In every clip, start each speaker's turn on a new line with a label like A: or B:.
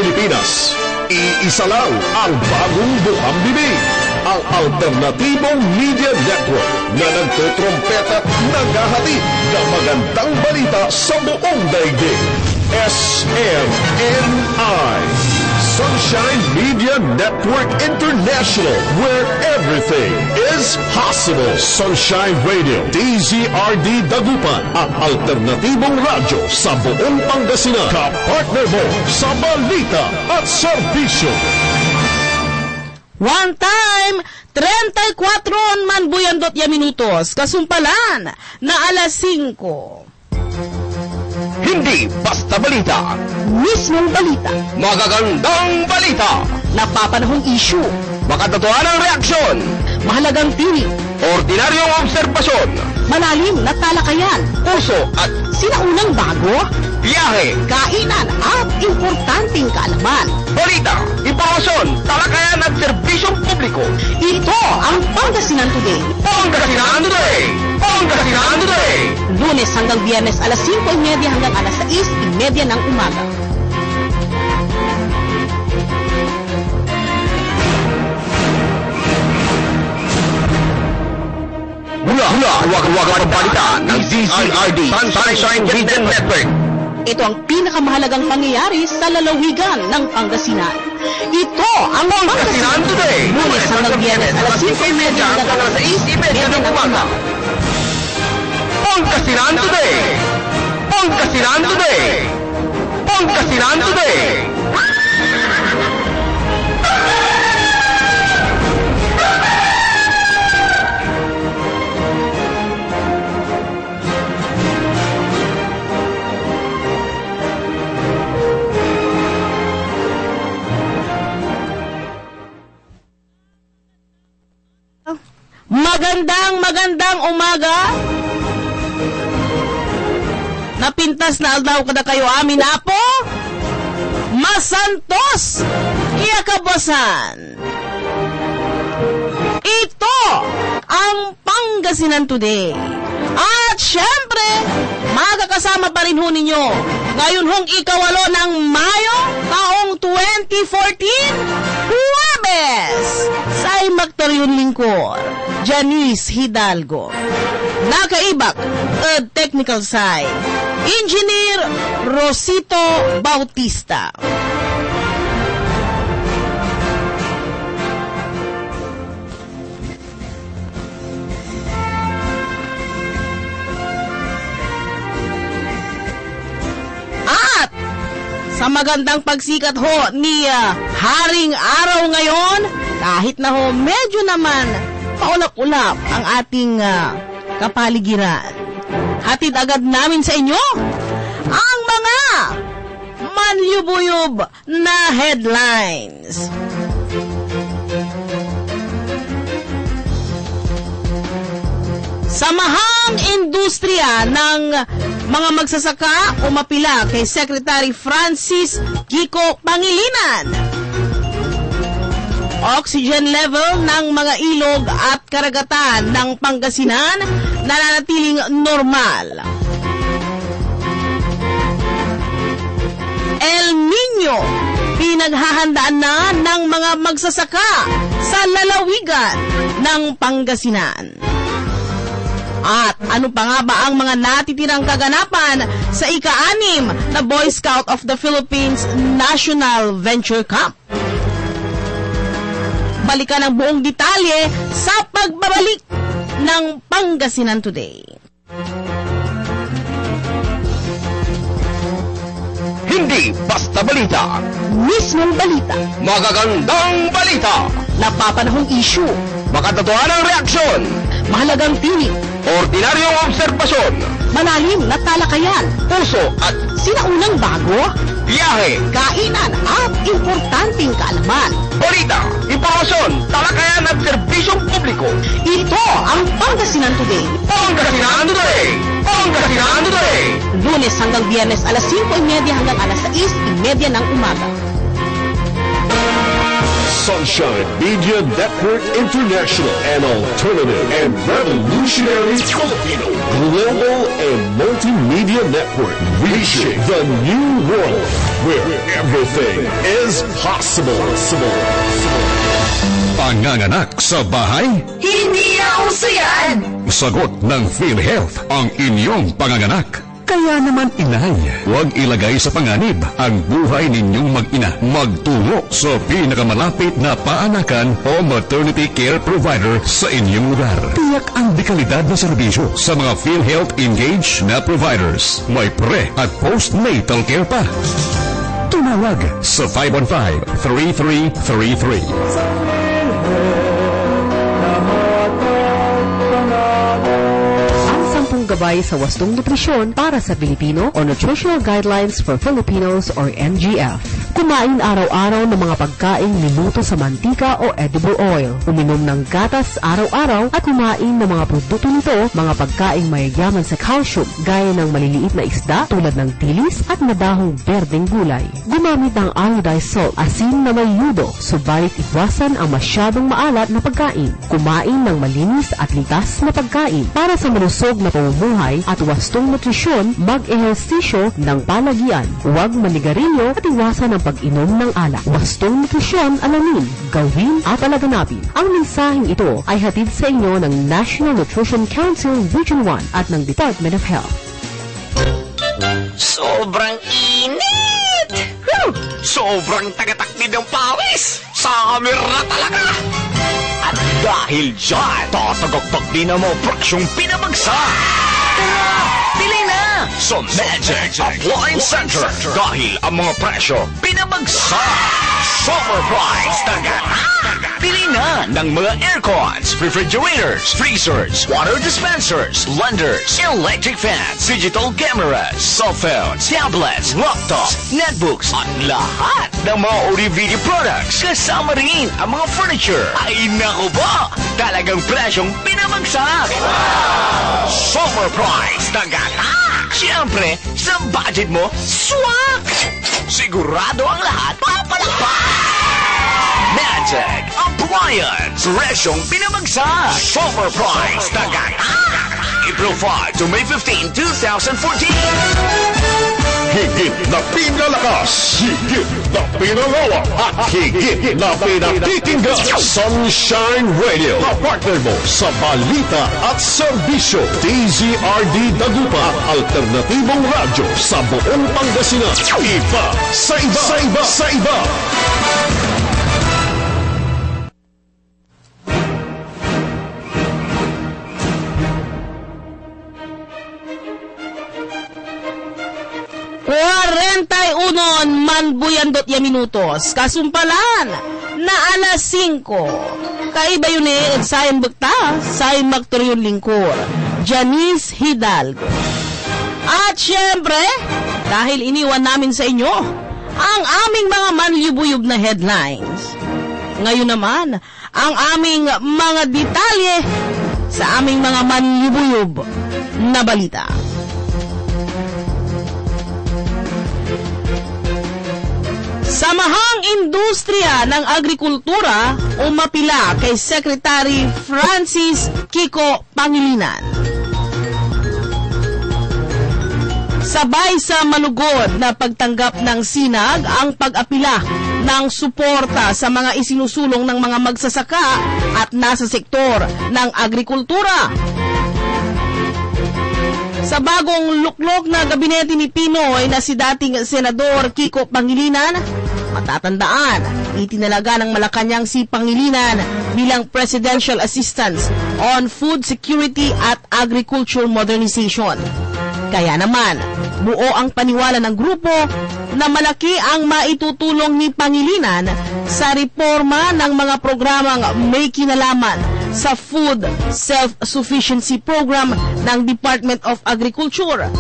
A: Pilipinas. Iisa lang ang bagong bukang bibig, ang Alternatibong Media Network na nagtutrompeta at naghahatid ng magandang balita sa buong daigdig. SMNI, Sunshine Media Network International, where everything is possible. Sunshine Radio, DZRD Dagupan, ang alternatibong radyo sa buong Pangasinan. Kapartner mo sa balita at serbisyo.
B: One time, 34 man buyandot ya minutos, kasumpalan na alas 5.
C: Hindi basta balita.
B: Mismong balita.
C: Magagandang balita.
B: Napapanahong issue.
C: Makatotohanang reaksyon.
B: Mahalagang tinig.
C: Ordinaryong obserbasyon.
B: Malalim na talakayan.
C: Puso at
B: sinaunang bago.
C: biyahe.
B: Kainan at importanteng kaalaman.
C: Balita, impormasyon, talakayan at serbisyong publiko.
B: Ito ang Pangasinan Today.
C: Pangasinan Today! Pangasinan Today!
B: Lunes hanggang Biyernes alas 5:30 hanggang alas 6:30 ng umaga.
C: Huwag balita ng DZRD Sunshine Media Network.
B: Ito ang pinakamahalagang pangyayari sa lalawigan ng Pangasinan. Ito ang
C: Pangasinan Today!
B: Lunes hanggang Biyernes alas 5:30 hanggang alas 6:30 ng umaga.
C: Pangasinan Today! Pangasinan Today! Pangasinan Today!
B: Magandang umaga. Napintas na aldaw kada kayo amin apo. Masantos. Iya kabasan. Ito ang Pangasinan Today. At syempre, magkakasama pa rin ho ninyo ngayon hong ikawalo ng Mayo taong 2014, Huwebes, sa Magtaryon Lingkor, Janice Hidalgo. Nakaibak, technical side, Engineer Rosito Bautista. At sa magandang pagsikat ho ni Haring Araw ngayon, kahit na ho medyo naman paulap-ulap ang ating kapaligiran, hatid agad namin sa inyo ang mga manluyub na headlines. Samahang industriya ng mga magsasaka umapila kay Secretary Francis Kiko Pangilinan. Oxygen level ng mga ilog at karagatan ng Pangasinan nananatiling normal. El Niño, pinaghahandaan na ng mga magsasaka sa lalawigan ng Pangasinan. At ano pa nga ba ang mga natitirang kaganapan sa ika-6 na Boy Scout of the Philippines National Venture Camp? Balikan ang buong detalye sa pagbabalik ng Pangasinan Today.
C: Hindi basta balita.
B: Mismong balita.
C: Magagandang balita.
B: Napapanahong issue.
C: Makatotohanang reaksyon.
B: Mahalagang tinig.
C: Ordinaryong obserbasyon.
B: Malalim na talakayan.
C: Puso at
B: sinaunang bago.
C: biyahe.
B: Kainan at importanteng kaalaman.
C: Balita, impormasyon, talakayan at serbisyong publiko.
B: Ito ang Pangasinan Today.
C: Pangasinan Today! Pangasinan Today!
B: Lunes hanggang Biyernes alas 5:30 hanggang alas 6:30 ng umaga.
A: Sunshine Media Network International, an alternative and revolutionary Filipino global and multimedia network, reaching the new world where everything is possible.
D: Panganganak sa bahay?
E: Hindi na uso yan!
D: Sagot ng PhilHealth ang inyong panganganak. Kaya naman, inay, huwag ilagay sa panganib ang buhay ninyong mag-ina. Magtungo sa pinakamalapit na paanakan o maternity care provider sa inyong lugar. Tiyak ang dekalidad na serbisyo sa mga PhilHealth engaged na providers. May pre- at postnatal care pa. Tumawag sa 515-3333.
F: Gabay sa wastong nutrisyon para sa Pilipino o Nutritional Guidelines for Filipinos or NGF. Kumain araw-araw ng mga pagkaing niluto sa mantika o edible oil. Uminom ng gatas araw-araw at kumain ng mga produkto nito, mga pagkaing mayayaman sa calcium gaya ng maliliit na isda tulad ng tilis at nadahong berdeng gulay. Gumamit ng iodized salt, asin na may yudo, subalit iwasan ang masyadong maalat na pagkain. Kumain ng malinis at litas na pagkain para sa malusog na pamumuhay at wastong nutrisyon, mag-ehersisyo ng palagian. Huwag manigarilyo at iwasan ang pag-inom ng alak. Wastong nutrisyon, alamin, gawin at alaganapin. Ang mensaheng ito ay hatid sa inyo ng National Nutrition Council Region 1 at ng Department of Health.
C: Sobrang init! Sobrang tagatakdi ng pawis! Summer na talaga! At dahil dyan, tatagaktak din ang mga presyong pinabagsak! Tara! Bili na! Sa Magic Appliance Center! Dahil ang mga presyo pinabagsak! Summer price tagatak! Bili na ng mga aircons, refrigerators, freezers, water dispensers, blenders, electric fans, digital cameras, cell phones, tablets, laptops, netbooks, at lahat ng mga Uri Video products. Kasama rin ang mga furniture. Ay naku ba? Talagang presyong pinabagsak! Wow! Summer price tagatak! Siyempre, sa budget mo, swak! Sigurado ang lahat papalakpak! Magic Appliance! Presyong pinabagsak! Summer price tagatak! April 5 to May 15, 2014!
A: Higit na pinalakas, higit na pinalawak, at higit na pinatitinggan. Sunshine Radio, kapartner mo sa balita at serbisyo. DZRD Dagupa, alternatibong radyo sa buong Pangasinan. Iba sa iba, sa iba, sa iba.
B: Manbuyandot ya minutos. Kasumpalan na alas 5. Kaiba yun sayon bukta, sayon magturyon lingkor. Janice Hidalgo. At syempre, dahil iniwan namin sa inyo ang aming mga manlubuyub na headlines. Ngayon naman, ang aming mga detalye sa aming mga manlubuyub na balita. Samahang Industriya ng Agrikultura umapila kay Secretary Francis Kiko Pangilinan. Sabay sa malugod na pagtanggap ng sinag ang pag-apila ng suporta sa mga isinusulong ng mga magsasaka at nasa sektor ng agrikultura. Sa bagong luklok na gabinete ni Pinoy na si dating Senador Kiko Pangilinan, matatandaan, itinalaga ng Malacanang si Pangilinan bilang Presidential Assistant on Food Security at Agriculture Modernization. Kaya naman, buo ang paniwala ng grupo na malaki ang maitutulong ni Pangilinan sa reforma ng mga programang may kinalaman sa Food Self-Sufficiency Program ng Department of Agriculture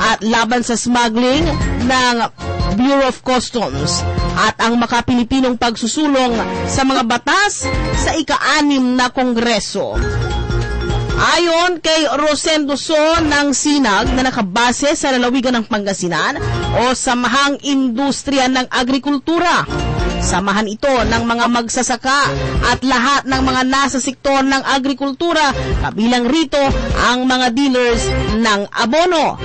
B: at laban sa smuggling ng Bureau of Customs at ang makapilipinong pagsusulong sa mga batas sa ika-6 na Kongreso. Ayon kay Rosendo So ng Sinag na nakabase sa lalawigan ng Pangasinan o Samahang Industriya ng Agrikultura, Samahan ito ng mga magsasaka at lahat ng mga nasa sektor ng agrikultura, kabilang rito ang mga dealers ng abono.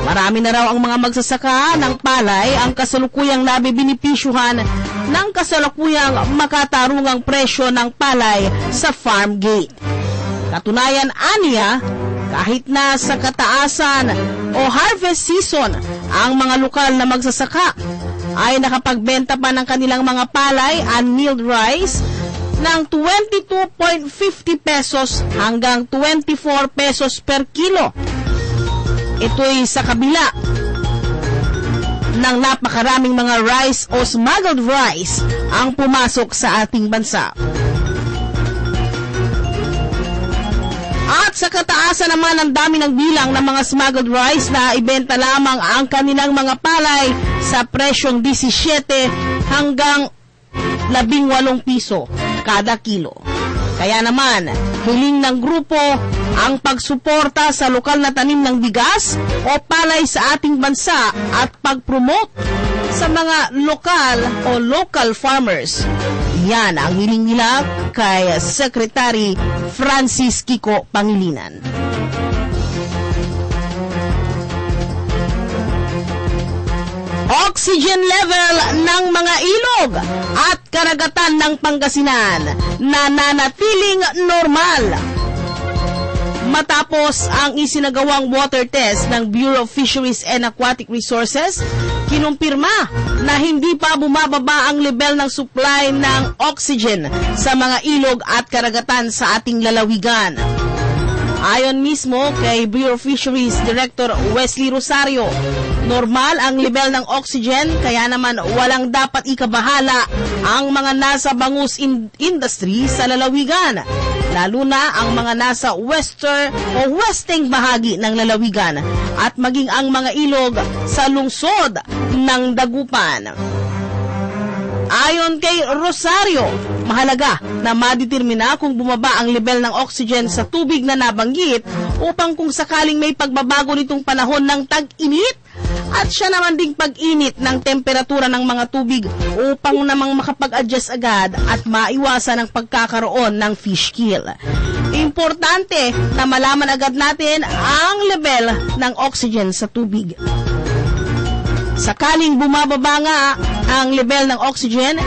B: Marami na raw ang mga magsasaka ng palay ang kasalukuyang nabibinipisyuhan ng kasalukuyang makatarungang presyo ng palay sa farm gate. Katunayan, aniya, kahit na sa kataasan o harvest season, ang mga lokal na magsasaka ay nakapagbenta pa ng kanilang mga palay and milled rice ng 22.50 pesos hanggang 24 pesos per kilo. Ito'y sa kabila ng napakaraming mga rice o smuggled rice ang pumasok sa ating bansa. At sa kataasan naman ang dami ng bilang ng mga smuggled rice na ibenta lamang ang kanilang mga palay sa presyong 17 hanggang 18 piso kada kilo. Kaya naman, hiling ng grupo ang pagsuporta sa lokal na tanim ng bigas o palay sa ating bansa at pag-promote sa mga lokal o local farmers. Yan ang hiling nila kay Secretary Francis Kiko Pangilinan. Oxygen level ng mga ilog at karagatan ng Pangasinan nananatiling normal. Matapos ang isinagawang water test ng Bureau of Fisheries and Aquatic Resources, kinumpirma na hindi pa bumababa ang level ng supply ng oxygen sa mga ilog at karagatan sa ating lalawigan. Ayon mismo kay Bureau of Fisheries Director Wesley Rosario, normal ang level ng oxygen kaya naman walang dapat ikabahala ang mga nasa bangus industry sa lalawigan, lalo na ang mga nasa western bahagi ng lalawigan at maging ang mga ilog sa lungsod ng Dagupan. Ayon kay Rosario, mahalaga na madetermina kung bumaba ang level ng oxygen sa tubig na nabanggit upang kung sakaling may pagbabago nitong panahon ng tag-init at siya naman ding pag-init ng temperatura ng mga tubig upang namang makapag-adjust agad at maiwasan ang pagkakaroon ng fish kill. Importante na malaman agad natin ang level ng oxygen sa tubig. Sakaling bumababa nga ang level ng oxygen,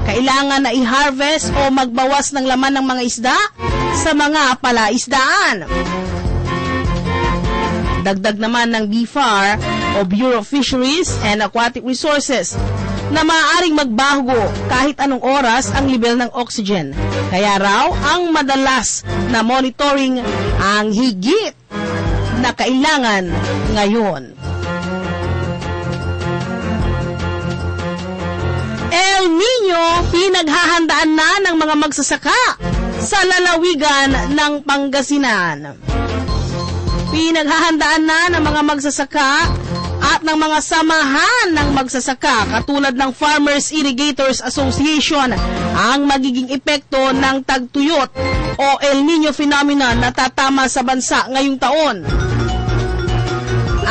B: kailangan na i-harvest o magbawas ng laman ng mga isda sa mga palaisdaan. Dagdag naman ng BFAR o Bureau of Fisheries and Aquatic Resources na maaaring magbago kahit anong oras ang level ng oxygen. Kaya raw ang madalas na monitoring ang higit na kailangan ngayon. El Nino, pinaghahandaan na ng mga magsasaka sa lalawigan ng Pangasinan. Pinaghahandaan na ng mga magsasaka at ng mga samahan ng magsasaka katulad ng Farmers Irrigators Association ang magiging epekto ng tagtuyot o El Nino phenomenon na tatama sa bansa ngayong taon.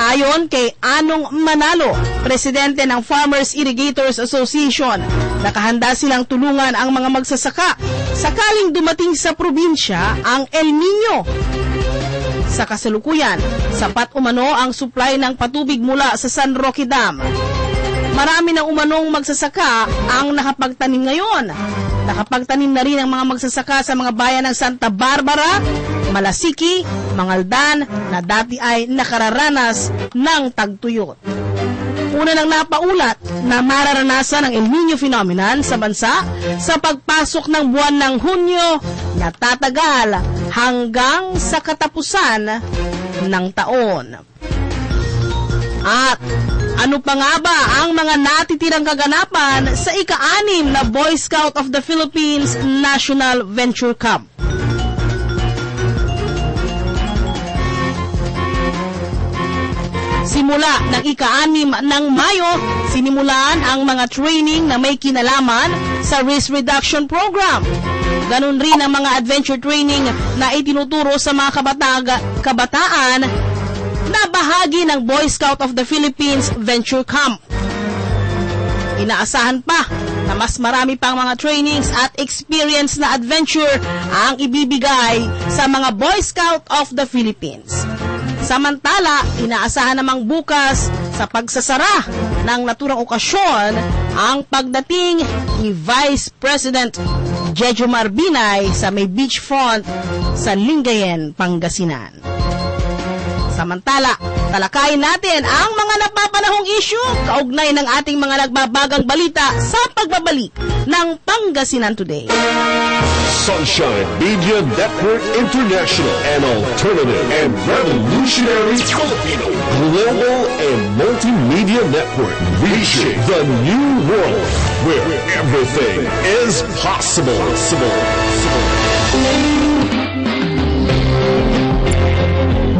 B: Ayon kay Anong Manalo, presidente ng Farmers Irrigators Association, nakahanda silang tulungan ang mga magsasaka sakaling dumating sa probinsya ang El Nino. Sa kasalukuyan, sapat umano ang supply ng patubig mula sa San Roque Dam. Marami ng umanong magsasaka ang nakapagtanim ngayon. Nakapagtanim na rin ang mga magsasaka sa mga bayan ng Santa Barbara, Malasiki, Mangaldan na dati ay nakararanas ng tagtuyot. Una nang napaulat na mararanasan ang El Nino phenomenon sa bansa sa pagpasok ng buwan ng Hunyo na tatagal hanggang sa katapusan ng taon. At ano pa nga ba ang mga natitirang kaganapan sa ika-6 na Boy Scout of the Philippines National Venture Camp? Simula ng ika-6 ng Mayo, sinimulan ang mga training na may kinalaman sa risk reduction program. Ganon rin ang mga adventure training na itinuturo sa mga kabataan na bahagi ng Boy Scout of the Philippines Venture Camp. Inaasahan pa na mas marami pang mga trainings at experience na adventure ang ibibigay sa mga Boy Scout of the Philippines. Samantala, inaasahan namang bukas sa pagsasara ng naturang okasyon ang pagdating ni Vice President Jejo Marbinay sa may beachfront sa Lingayen, Pangasinan. Samantala, talakayin natin ang mga napapanahong issue kaugnay ng ating mga nagbabagang balita sa pagbabalik ng Pangasinan Today.
A: Sunshine Media Network International, an alternative and revolutionary Filipino global and multimedia network, reaching the new world where everything is possible.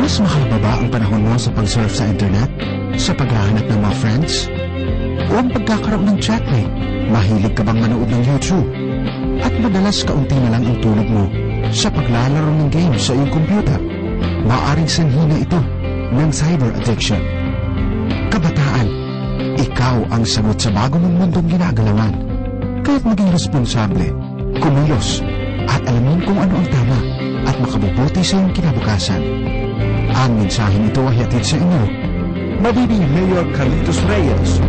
G: Mas mahal ba ba ang panahon mo sa pag-surf sa internet? Sa paghahanap ng mga friends? O ang pagkakaroon ng chatmate? Mahilig ka bang manood ng YouTube? At madalas kaunti na lang ang tulog mo sa paglalaro ng games sa iyong computer? Maaring sanhi na ito ng cyber addiction. Kabataan, ikaw ang sagot sa bago mong mundong ginagalawan. Kaya't maging responsable, kumilos, at alamin kung ano ang tama at makabubuti sa iyong kinabukasan. Ang mensaheng ito ay hatid sa inyo, Mabibing Mayor Carlitos Reyes.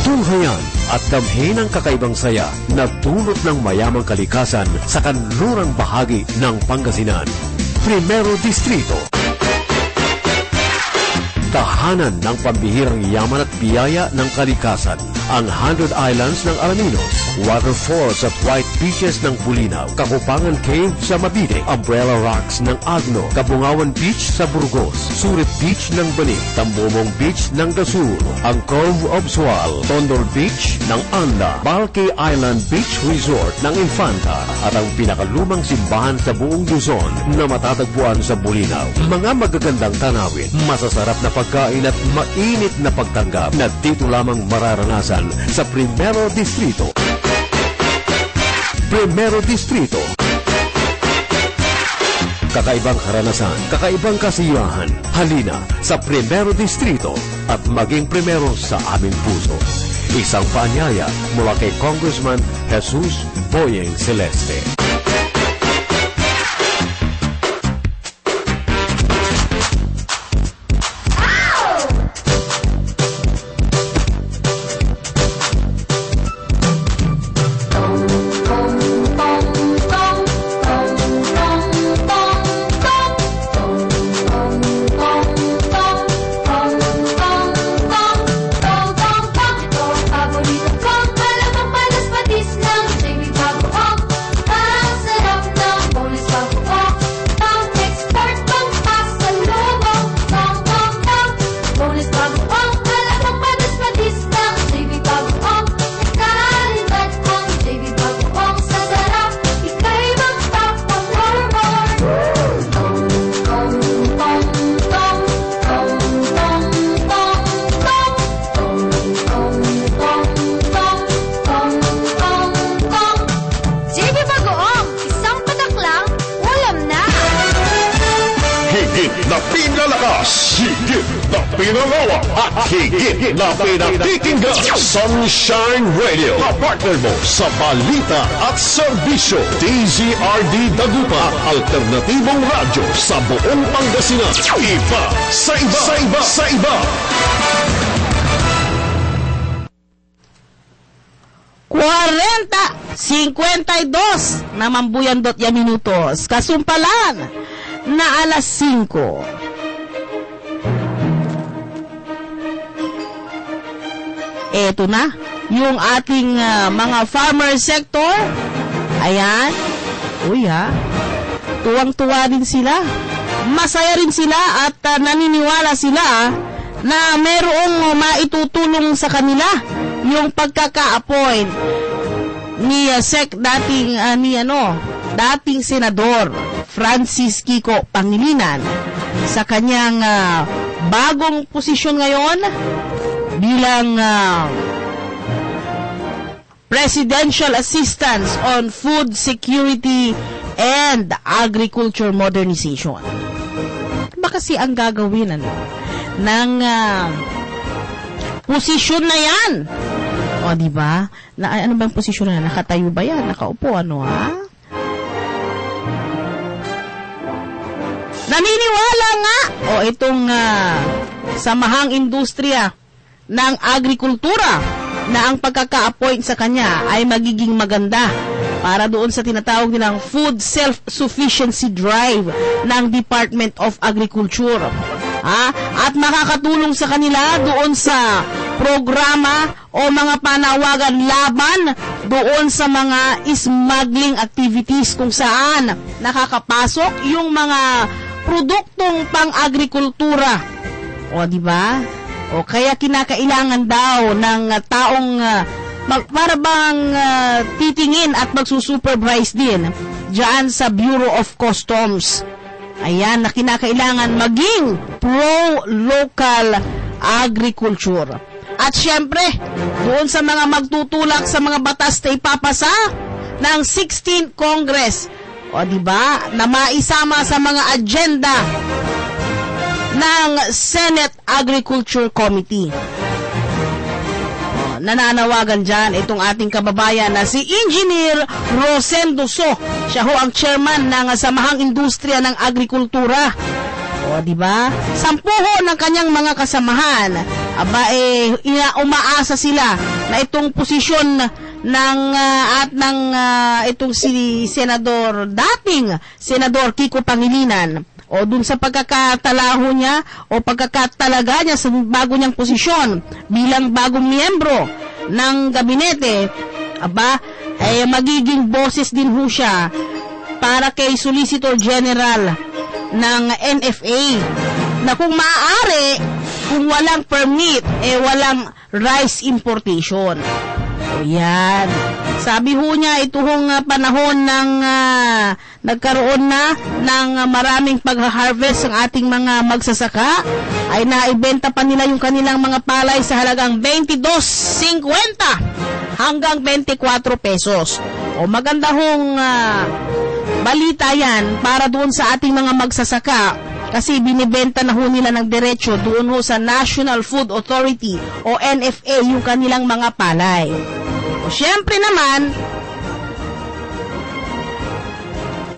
H: Tunghayan at damhin ang kakaibang saya na dulot ng mayamang kalikasan sa kanlurang bahagi ng Pangasinan. Primero Distrito. Tahanan ng pambihirang yaman at biyaya ng kalikasan. Ang 100 Islands ng Alaminos, waterfalls at white beaches ng Bulinaw, Kakupangan Cave sa Mabini, Umbrella Rocks ng Agno, Kabungawan Beach sa Burgos, Surit Beach ng Bani, Tambomong Beach ng Dasur, ang Cove of Sual, Tondor Beach ng Anda, Balque Island Beach Resort ng Infanta, at ang pinakalumang simbahan sa buong Luzon na matatagpuan sa Bulinaw. Mga magagandang tanawin, masasarap na pagkain at mainit na pagtanggap na dito lamang mararanasan sa Primero Distrito. Primero Distrito. Kakaibang karanasan, kakaibang kasiyahan. Halina sa Primero Distrito at maging primero sa aming puso. Isang paanyaya mula kay Congressman Jesus Boyeng Celeste.
A: Higit na pinakikinggan. Sunshine Radio, partner mo sa balita at serbisyo. DZRD Dagupa, alternatibong radyo sa buong Pangasinan. Iba sa iba, sa iba, sa iba.
B: 52 na mambuyandot ya minutos. Kasumpalan na alas 5. Eto na, yung ating mga farmer sector. Ayan. Uy tuwang-tuwa din sila. Masaya rin sila at naniniwala sila na merong maitutulong sa kanila yung pagkaka-appoint ni dating senador Francis Kiko Pangilinan sa kanyang bagong posisyon ngayon bilang Presidential Assistance on Food Security and Agriculture Modernization. Ba kasi ang gagawin ng posisyon na yan. O, di ba? Ano bang posisyon na? Nakatayo ba yan? Nakaupo, ano, ha? Naniniwala nga, itong samahang industriya ng agrikultura na ang pagkaka-appoint sa kanya ay magiging maganda para doon sa tinatawag nilang food self-sufficiency drive ng Department of Agriculture. At makakatulong sa kanila doon sa programa o mga panawagan laban doon sa mga smuggling activities kung saan nakakapasok yung mga produktong pang-agrikultura. O, di ba? O, kaya kinakailangan daw ng taong para bang titingin at magsusupervise din dyan sa Bureau of Customs. Ayan, na kinakailangan maging pro-local agriculture. At syempre, doon sa mga magtutulak sa mga batas na ipapasa ng 16th Congress, o diba, na maisama sa mga agenda ng Senate Agriculture Committee. Nananawagan dyan itong ating kababayan na si Engineer Rosendo So. Siya ho ang chairman ng Samahang Industriya ng Agrikultura. O, diba? 10 ho ng kanyang mga kasamahan. Umaasa sila na itong posisyon itong si dating Senador Kiko Pangilinan, o dun sa pagkakatalaho niya o pagkakatalaga niya sa bago niyang posisyon bilang bagong miyembro ng gabinete, magiging boses din ho siya para kay Solicitor General ng NFA na kung maaari, kung walang permit, walang rice importation. O yan. Sabi ho niya, ito hong panahon ng nagkaroon na ng maraming pag-harvest ang ating mga magsasaka, ay naibenta pa nila yung kanilang mga palay sa halagang 22.50 hanggang 24 pesos. O maganda hong balita yan para doon sa ating mga magsasaka, kasi binibenta na ho nila ng diretsyo doon ho sa National Food Authority o NFA yung kanilang mga palay. O syempre naman,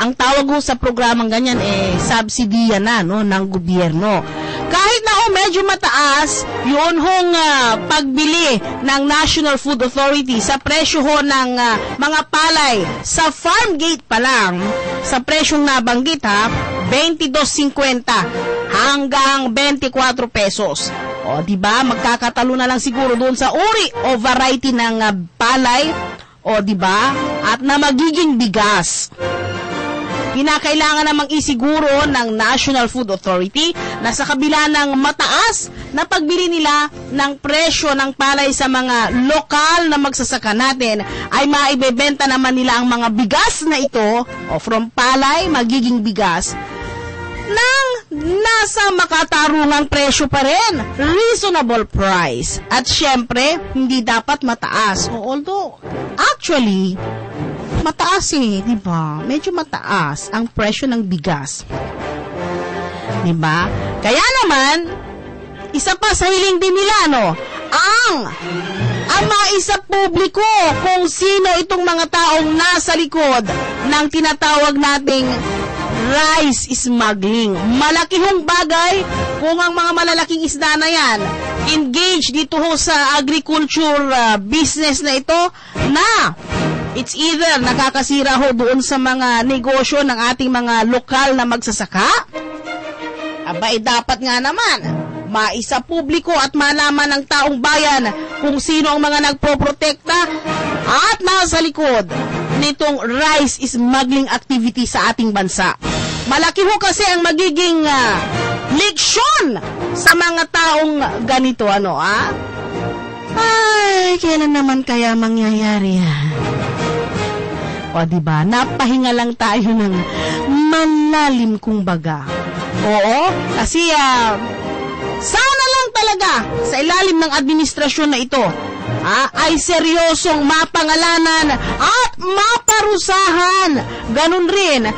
B: ang tawag ho sa programang ganyan subsidiya na ng gobyerno. Kahit na medyo mataas yun hong pagbili ng National Food Authority sa presyo ho ng mga palay sa farm gate pa lang, sa presyong nabanggit 22.50 hanggang 24 pesos. O, diba, magkakatalo na lang siguro doon sa uri o variety ng palay, o diba, at na magiging bigas. Kinakailangan namang isiguro ng National Food Authority na sa kabila ng mataas na pagbili nila ng presyo ng palay sa mga lokal na magsasaka natin, ay maibebenta naman nila ang mga bigas na ito, o from palay, magiging bigas, nang nasa makatarungang presyo pa rin, reasonable price. At syempre, hindi dapat mataas. Although, actually, mataas di ba? Medyo mataas ang presyo ng bigas. Di ba? Kaya naman, isa pa sa hiling din nila, ang maisa publiko kung sino itong mga taong nasa likod ng tinatawag nating rice smuggling. Malaki hong bagay kung ang mga malalaking isda na yan engage dito ho sa agriculture business na ito, na it's either nakakasira ho doon sa mga negosyo ng ating mga lokal na magsasaka. Dapat nga naman maisa publiko at malaman ng taong bayan kung sino ang mga nagproprotekta at nasa likod nitong rice smuggling activity sa ating bansa. Malaki ho kasi ang magiging leksyon sa mga taong ganito, Ay, kailan naman kaya mangyayari yan? O, diba, napahinga lang tayo ng malalim kumbaga. Oo, kasi sana lang talaga sa ilalim ng administrasyon na ito ay seryosong mapangalanan at maparusahan. Ganun rin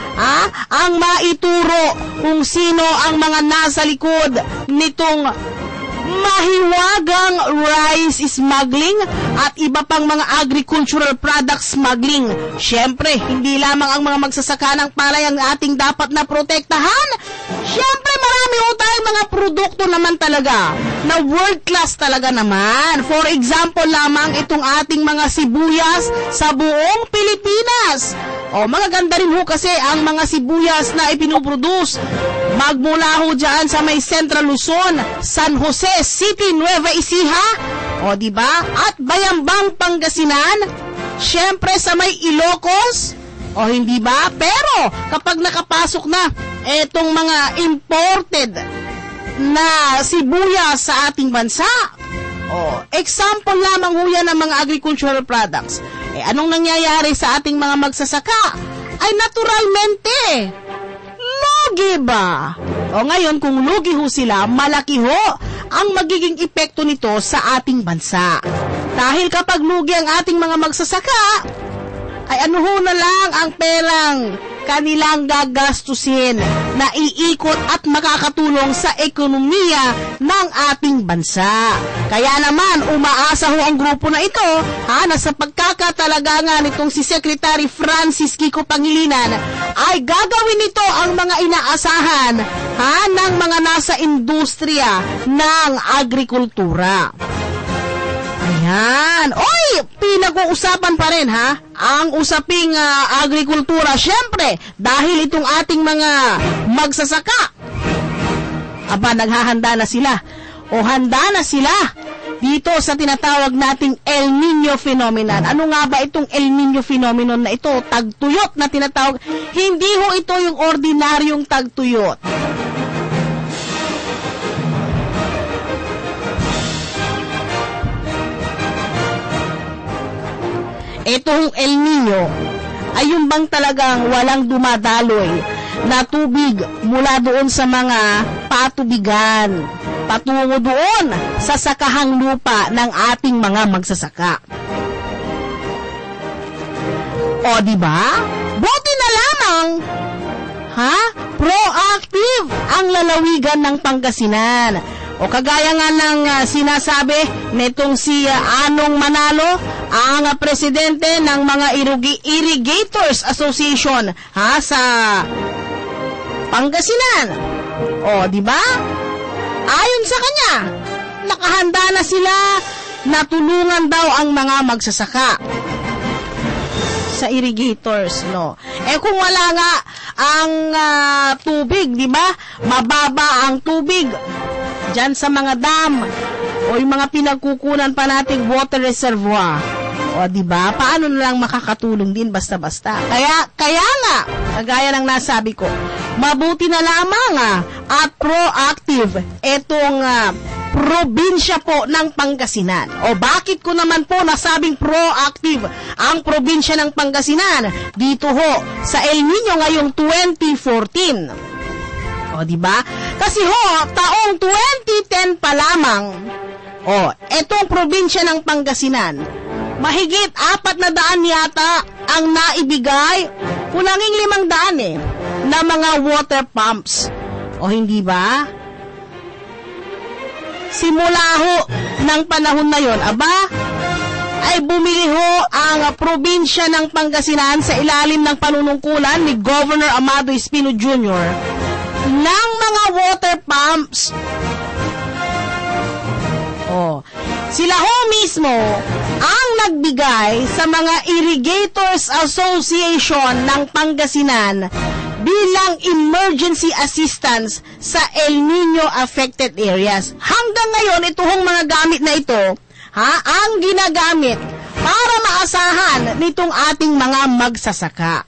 B: ang maituro kung sino ang mga nasa likod nitong mahiwagang rice smuggling at iba pang mga agricultural product smuggling. Siyempre, hindi lamang ang mga magsasaka ng palay ang ating dapat na protektahan. Siyempre, marami ho tayong mga produkto naman talaga na world class talaga naman. For example lamang itong ating mga sibuyas sa buong Pilipinas. O, magaganda rin ho kasi ang mga sibuyas na ipinoproduce. Magmula ho dyan sa may Central Luzon, San Jose City, Nueva Ecija, o diba? At Bayambang, Pangasinan, syempre sa may Ilocos, o hindi ba? Pero kapag nakapasok na etong mga imported na sibuyas sa ating bansa, o example lamang ho yan ng mga agricultural products, anong nangyayari sa ating mga magsasaka? Ay naturalmente, lugi ba? O ngayon, kung lugi ho sila, malaki ho ang magiging epekto nito sa ating bansa. Dahil kapag lugi ang ating mga magsasaka, ay ano ho na lang ang perang kanilang gagastusin na iikot at makakatulong sa ekonomiya ng ating bansa. Kaya naman, umaasa ho ang grupo na ito na sa pagkakatalagangan nitong si Secretary Francis Kiko Pangilinan ay gagawin nito ang mga inaasahan ng mga nasa industriya ng agrikultura. Ayan. Oy, pinag-uusapan pa rin ang usaping agrikultura. Siyempre, dahil itong ating mga magsasaka, naghahanda na sila. O handa na sila dito sa tinatawag nating El Nino phenomenon. Ano nga ba itong El Nino phenomenon na ito? Tagtuyot na tinatawag. Hindi ho ito yung ordinaryong tagtuyot. Itong El Nino ay yung bang talagang walang dumadaloy na tubig mula doon sa mga patubigan patungo doon sa sakahang lupa ng ating mga magsasaka. O diba? Buti na lamang proactive ang lalawigan ng Pangasinan. O kagaya nga ng sinasabi nitong si Anong Manalo, ang presidente ng mga Irrigators Association sa Pangasinan. O, di ba? Ayon sa kanya, nakahanda na sila na tulungan daw ang mga magsasaka sa irrigators, no? Kung wala nga ang tubig, di ba? Mababa ang tubig dyan sa mga dam o yung mga pinagkukunan pa nating water reservoir. O, diba? Paano na lang makakatulong din basta-basta? Kaya nga, kagaya ng nasabi ko, mabuti na lamang at proactive itong probinsya po ng Pangasinan. O bakit ko naman po nasabing proactive ang probinsya ng Pangasinan? Dito ho, sa El Nino ngayong 2014. O, diba? Kasi ho, taong 2010 pa lamang, etong probinsya ng Pangasinan, mahigit 400 yata ang naibigay, kulanging 500 na mga water pumps. O hindi ba? Simula ho ng panahon na yon, ay bumili ho ang probinsya ng Pangasinan sa ilalim ng panunungkulan ni Governor Amado Espino Jr. ng mga water pumps. Sila ho mismo ang nagbigay sa mga Irrigators Association ng Pangasinan bilang emergency assistance sa El Nino affected areas. Hanggang ngayon, itong mga gamit na ito, ang ginagamit para maasahan nitong ating mga magsasaka.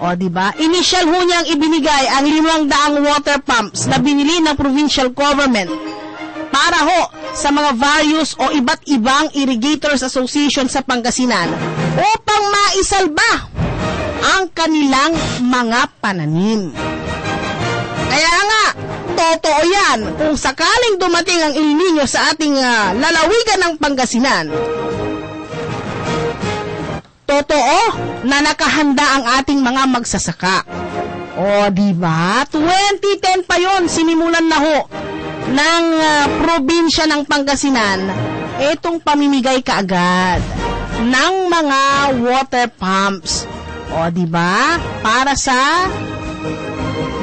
B: O, diba? Initial ho niyang ibinigay ang 500 water pumps na binili ng provincial government para ho sa mga various o iba't ibang Irrigators Association sa Pangasinan upang maisalba ang kanilang mga pananim. Kaya nga, totoo yan, kung sakaling dumating ang El Nino sa ating lalawigan ng Pangasinan, totoo na nakahanda ang ating mga magsasaka. O, diba? 2010 pa yon, sinimulan na ho ng probinsya ng Pangasinan, itong pamimigay kaagad ng mga water pumps. O, diba? Para sa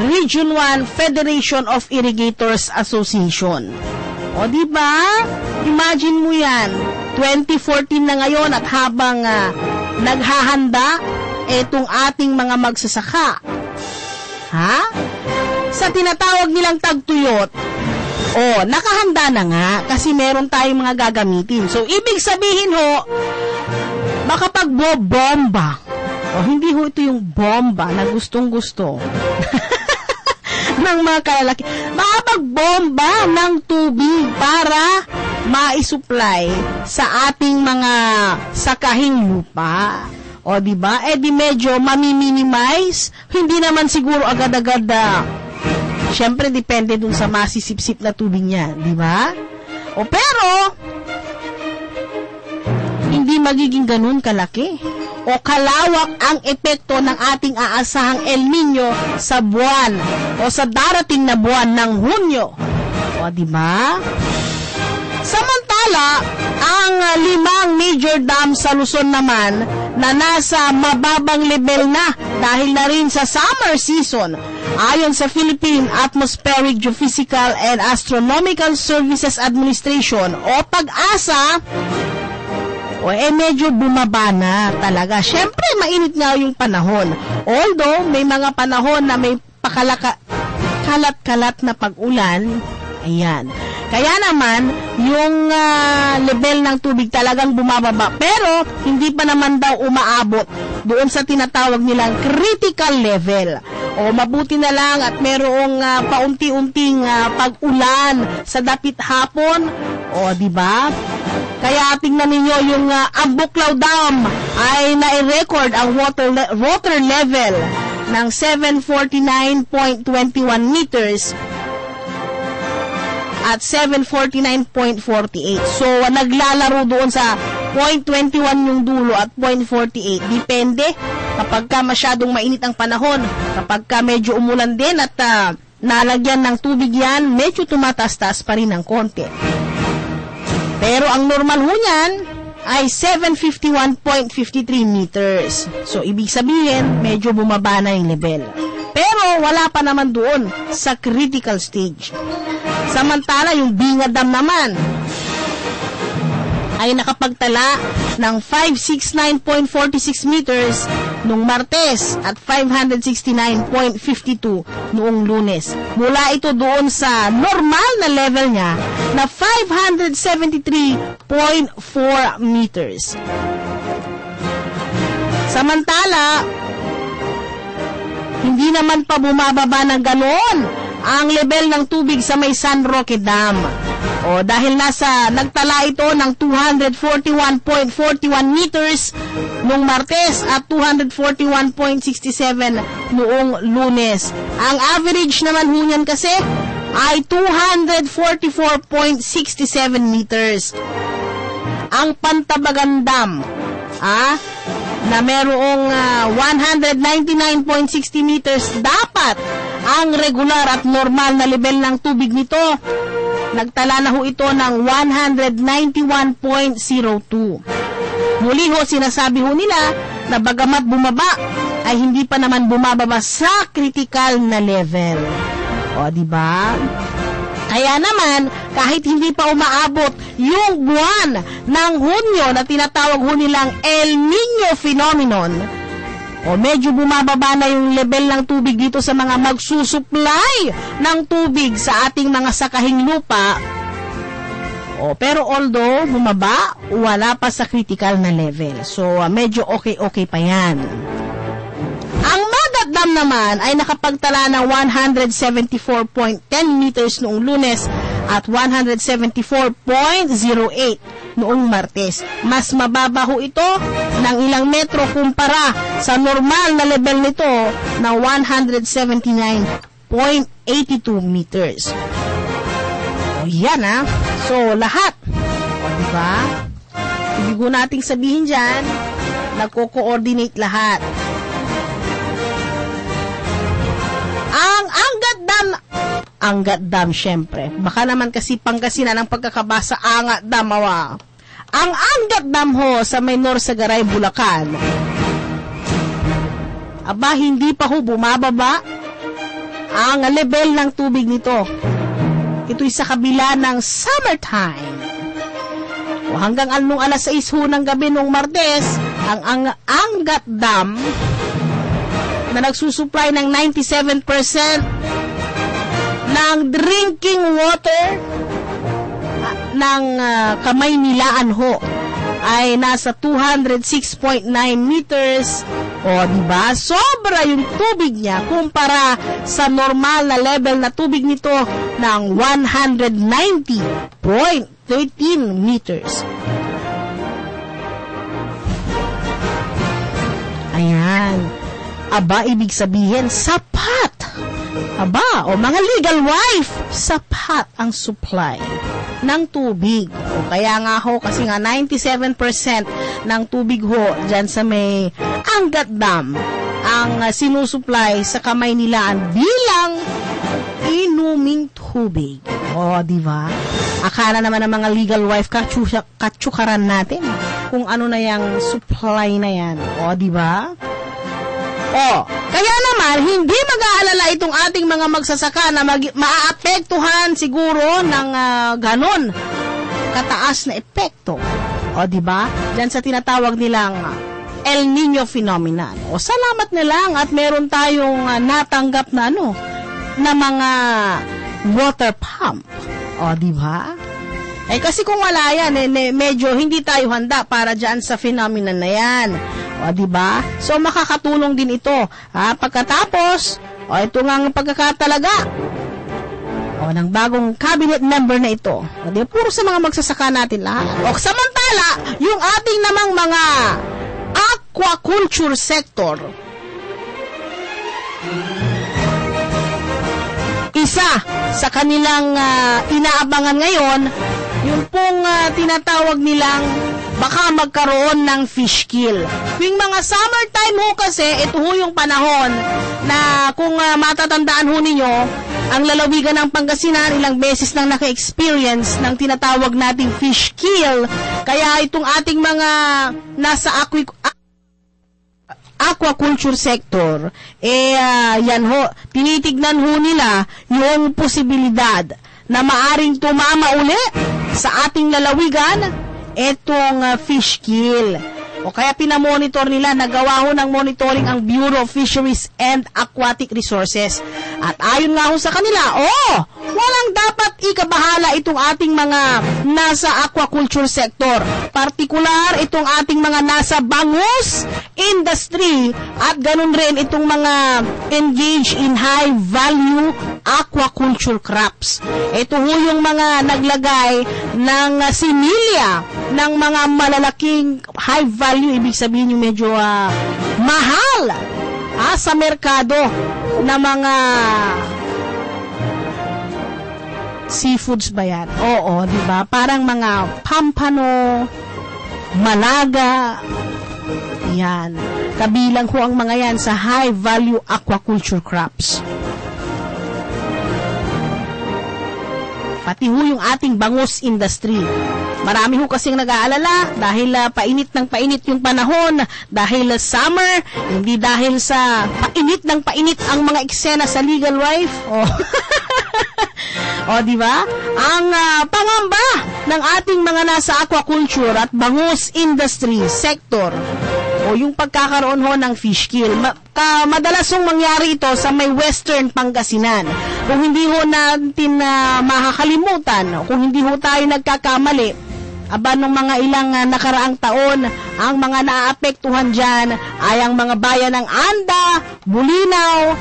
B: Region 1 Federation of Irrigators Association. O, diba? Imagine mo yan. 2014 na ngayon at habang naghahanda itong ating mga magsasaka. Ha? Sa tinatawag nilang tagtuyot, nakahanda na nga kasi meron tayong mga gagamitin. So, ibig sabihin ho, baka pagbobomba. Hindi ho ito yung bomba na gustong-gusto ng mga kalalaki. Baka pagbomba ng tubig para maisupply sa ating mga sakahing lupa. O, diba? Di medyo mami-minimize. Hindi naman siguro agad-agad syempre, depende dun sa masisip-sip na tubig niya. Diba? Pero, hindi magiging ganun kalaki o kalawak ang epekto ng ating aasahang El Nino sa buwan o sa darating na buwan ng Hunyo. O, diba? Samantala, ang 5 major dam sa Luzon naman na nasa mababang level na dahil na rin sa summer season. Ayon sa Philippine Atmospheric Geophysical and Astronomical Services Administration o PAG-ASA, medyo bumaba na talaga. Siyempre, mainit nga yung panahon. Although, may mga panahon na may kalat-kalat na pag-ulan. Ayan. Kaya naman, yung level ng tubig talagang bumababa. Pero, hindi pa naman daw umaabot doon sa tinatawag nilang critical level. O mabuti na lang at merong paunti-unting pag-ulan sa dapit hapon. O, diba? Kaya tingnan ninyo yung Ambuklaw Dam ay nai-record ang water level ng 749.21 meters at 749.48. So, naglalaro doon sa 0.21 yung dulo at 0.48. Depende kapag ka masyadong mainit ang panahon. Kapag ka medyo umulan din at nalagyan ng tubig yan, medyo tumataas-taas pa rin ng konti. Pero ang normal ho niyan ay 751.53 meters. So, ibig sabihin, medyo bumaba na yung level. Pero, wala pa naman doon sa critical stage. Samantala, yung Binga Dam naman ay nakapagtala ng 569.46 meters noong Martes at 569.52 noong Lunes. Mula ito doon sa normal na level niya na 573.4 meters. Samantala, hindi naman pa bumababa ng ganoon ang level ng tubig sa may San Roque Dam. Dahil nagtala ito ng 241.41 meters noong Martes at 241.67 noong Lunes. Ang average naman hunyan kasi ay 244.67 meters. Ang Pantabagan Dam, na merong 199.60 meters, dapat ang regular at normal na level ng tubig nito. Nagtala na ho ito ng 191.02. Muli ho, sinasabi ho nila na bagamat bumaba, ay hindi pa naman bumababa sa critical na level. Diba? Kaya naman, kahit hindi pa umaabot yung buwan ng Hunyo na tinatawag ho nilang El Nino phenomenon, medyo bumababa na yung level ng tubig dito sa mga magsusupply ng tubig sa ating mga sakahing lupa. Pero although bumaba, wala pa sa critical na level. So, medyo okay pa yan. Ang Magat Dam naman ay nakapagtala ng 174.10 meters noong Lunes at 174.08 noong Martes. Mas mababa ho ito ng ilang metro kumpara sa normal na level nito na 179.82 meters. Yan So, lahat. Diba? Ibig ko nating sabihin dyan, nagko-coordinate lahat. Ang Angat Dam Angat Dam, syempre. Baka naman kasi Pangasinan ang pagkakabasa Angat Dam, awa. Ang Angat Dam ho sa may Norsagaray, Bulacan. Aba, hindi pa ho bumababa ang level ng tubig nito. Ito'y sa kabila ng summertime. O hanggang anong alas 6 ho ng gabi nung Martes, ang Angat Dam na nagsusupply ng 97% ng drinking water ng Kamaynilaan ho ay nasa 206.9 meters. O, diba? Sobra yung tubig niya kumpara sa normal na level na tubig nito ng 190.13 meters. Ayan. Aba, ibig sabihin, sapat. Aba, o mga legal wife, sapat ang supply ng tubig. O kaya nga ho, kasi nga 97% ng tubig ho dyan sa may Angat Dam ang sinusupply sa Kamaynilaan bilang inuming tubig. O, diba? Akala naman ng mga legal wife katsukaran natin kung ano na yung supply na yan. O, diba? O, kaya naman, hindi mag-aalala itong ating mga magsasaka na maaapektuhan siguro ng ganon kataas na epekto. O, diba? Diyan sa tinatawag nilang El Nino phenomenon. O, salamat na lang at meron tayong natanggap na na mga water pump. O, diba? Eh, kasi kung wala yan, medyo hindi tayo handa para dyan sa phenomenon na yan. O, diba? So, makakatulong din ito. Pagkatapos, ito nga ang pagkakatalaga ng bagong cabinet member na ito. O, diba? Puro sa mga magsasaka natin lahat. O, samantala, yung ating namang mga aquaculture sector, isa sa kanilang inaabangan ngayon, yung pong tinatawag nilang baka magkaroon ng fish kill. Tuwing mga summertime ho kasi, ito ho yung panahon na kung matatandaan ho ninyo, ang lalawigan ng Pangasinan ilang beses nang naka-experience ng tinatawag nating fish kill. Kaya itong ating mga nasa aquaculture sector, yan ho, tinitignan ho nila yung posibilidad na maaring tumama uli sa ating lalawigan itong fish kill. O kaya pinamonitor nila, nagawa ho ng monitoring ang Bureau of Fisheries and Aquatic Resources. At ayon nga ho sa kanila, walang dapat ikabahala itong ating mga nasa aquaculture sector. Partikular itong ating mga nasa bangus industry at ganun rin itong mga engaged in high value aquaculture crops. Ito ho yung mga naglagay ng similya ng mga malalaking high value, ibig sabihin yung medyo mahal sa merkado na mga seafoods ba yan? Oo, di ba? Parang mga pampano, malaga, yan. Kabilang ho ang mga yan sa high value aquaculture crops. Pati ho yung ating bangus industry. Marami ho kasing nag-aalala dahil painit ng painit yung panahon, dahil summer, hindi dahil sa painit ng painit ang mga eksena sa legal wife. Di ba? Ang pangamba ng ating mga nasa aquaculture at bangus industry sector yung pagkakaroon ho ng fish kill. Madalas hong mangyari ito sa may western Pangasinan. Kung hindi ho natin makakalimutan, kung hindi ho tayo nagkakamali, nung mga ilang nakaraang taon, ang mga naaapektuhan dyan ay ang mga bayan ng Anda, Bulinaw,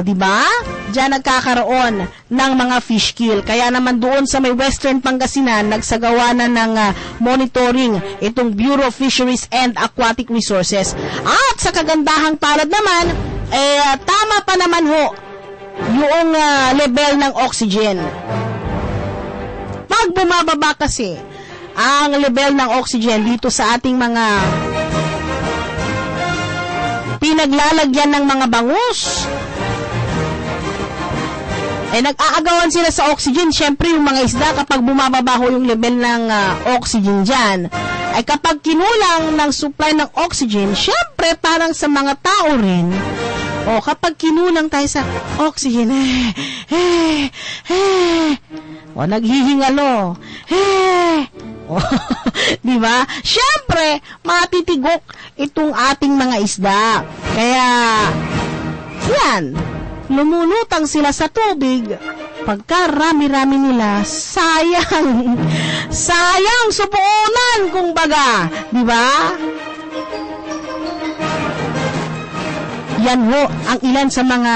B: di ba? Diyan nagkakaroon ng mga fish kill. Kaya naman doon sa may western Pangasinan, nagsagawa na ng monitoring itong Bureau of Fisheries and Aquatic Resources. At sa kagandahang palad naman, tama pa naman ho yung level ng oxygen. Pag bumababa kasi ang level ng oxygen dito sa ating mga pinaglalagyan ng mga bangus, nag-aagawan sila sa oxygen. Siyempre, yung mga isda, kapag bumababa ho yung level ng oxygen dyan, ay kapag kinulang ng supply ng oxygen, siyempre, parang sa mga tao rin, kapag kinulang tayo sa oxygen, naghihingalo, diba? Siyempre, matitigok itong ating mga isda. Kaya, yan, lumulutang sila sa tubig. Pagka rami-rami nila, sayang supuunan, kumbaga, diba? Yan ho ang ilan sa mga